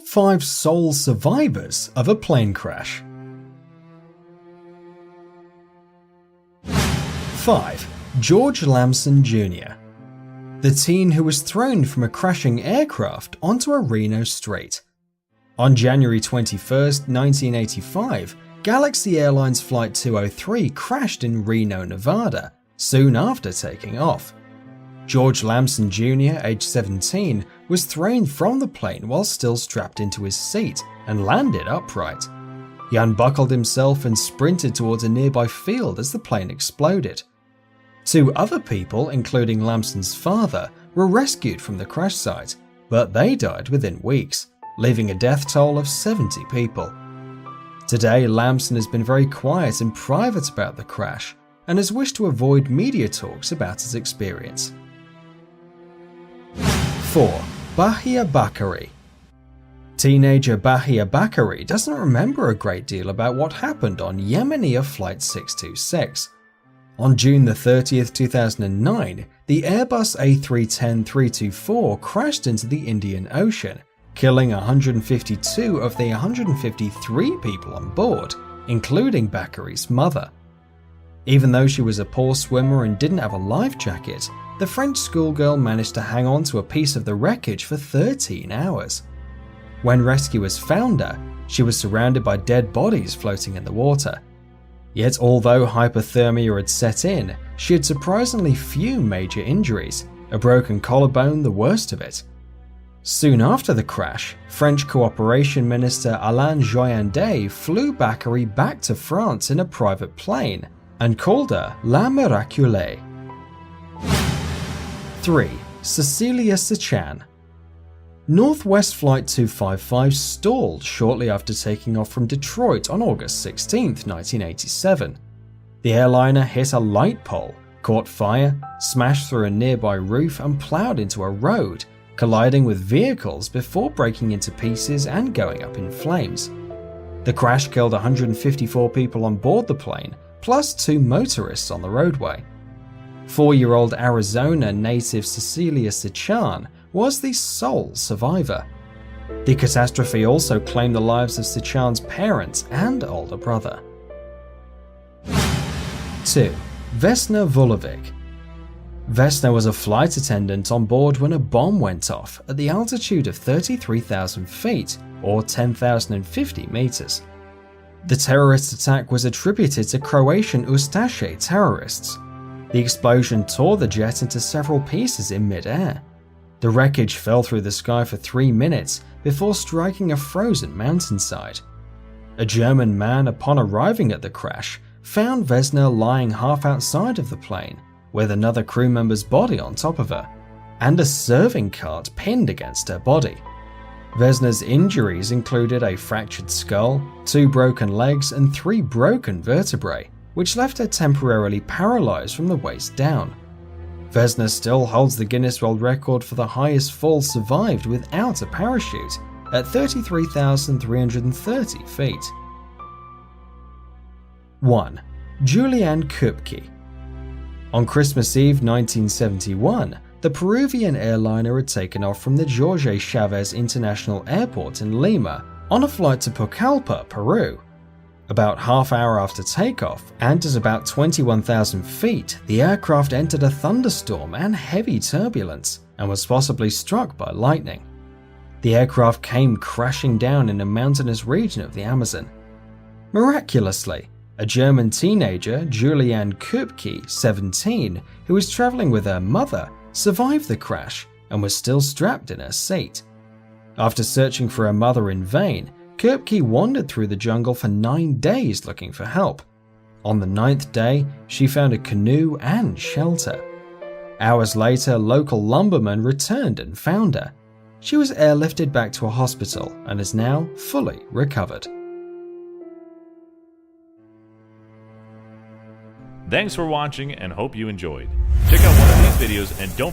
5 sole survivors of a plane crash. 5. George Lamson Jr., the teen who was thrown from a crashing aircraft onto a Reno street. On January 21, 1985, Galaxy Airlines Flight 203 crashed in Reno, Nevada, soon after taking off. George Lamson Jr., aged 17, was thrown from the plane while still strapped into his seat and landed upright. He unbuckled himself and sprinted towards a nearby field as the plane exploded. 2 other people, including Lamson's father, were rescued from the crash site, but they died within weeks, leaving a death toll of 70 people. Today, Lamson has been very quiet and private about the crash and has wished to avoid media talks about his experience. 4. Bahia Bakari. Teenager Bahia Bakari doesn't remember a great deal about what happened on Yemenia Flight 626. On June 30, 2009, the Airbus A310-324 crashed into the Indian Ocean, killing 152 of the 153 people on board, including Bakari's mother. Even though she was a poor swimmer and didn't have a life jacket, the French schoolgirl managed to hang on to a piece of the wreckage for 13 hours. When rescuers found her, she was surrounded by dead bodies floating in the water. Yet although hypothermia had set in, she had surprisingly few major injuries, a broken collarbone the worst of it. Soon after the crash, French Cooperation Minister Alain Joyandet flew Bakary back to France in a private plane and called her La Miraculée. 3. Cecilia Sechan. Northwest Flight 255 stalled shortly after taking off from Detroit on August 16, 1987. The airliner hit a light pole, caught fire, smashed through a nearby roof and plowed into a road, colliding with vehicles before breaking into pieces and going up in flames. The crash killed 154 people on board the plane, plus 2 motorists on the roadway. 4-year-old Arizona native Cecilia Sechan was the sole survivor. The catastrophe also claimed the lives of Sechan's parents and older brother. 2. Vesna Vulovic. Vesna was a flight attendant on board when a bomb went off at the altitude of 33,000 feet or 10,050 meters. The terrorist attack was attributed to Croatian Ustaše terrorists. The explosion tore the jet into several pieces in mid-air. The wreckage fell through the sky for 3 minutes before striking a frozen mountainside. A German man, upon arriving at the crash, found Vesna lying half outside of the plane, with another crew member's body on top of her, and a serving cart pinned against her body. Vesna's injuries included a fractured skull, 2 broken legs, and 3 broken vertebrae, which left her temporarily paralyzed from the waist down. Vesna still holds the Guinness World Record for the highest fall survived without a parachute at 33,330 feet. 1. Julian Kupke. On Christmas Eve 1971, the Peruvian airliner had taken off from the Jorge Chavez International Airport in Lima on a flight to Pucallpa, Peru. About half-hour after takeoff, and at about 21,000 feet, the aircraft entered a thunderstorm and heavy turbulence, and was possibly struck by lightning. The aircraft came crashing down in a mountainous region of the Amazon. Miraculously, a German teenager, Juliane Kupke, 17, who was traveling with her mother, survived the crash and was still strapped in her seat. After searching for her mother in vain, Kupke wandered through the jungle for 9 days looking for help. On the 9th day, she found a canoe and shelter. Hours later, local lumbermen returned and found her. She was airlifted back to a hospital and is now fully recovered. Thanks for watching and hope you enjoyed. Check out one of these videos and don't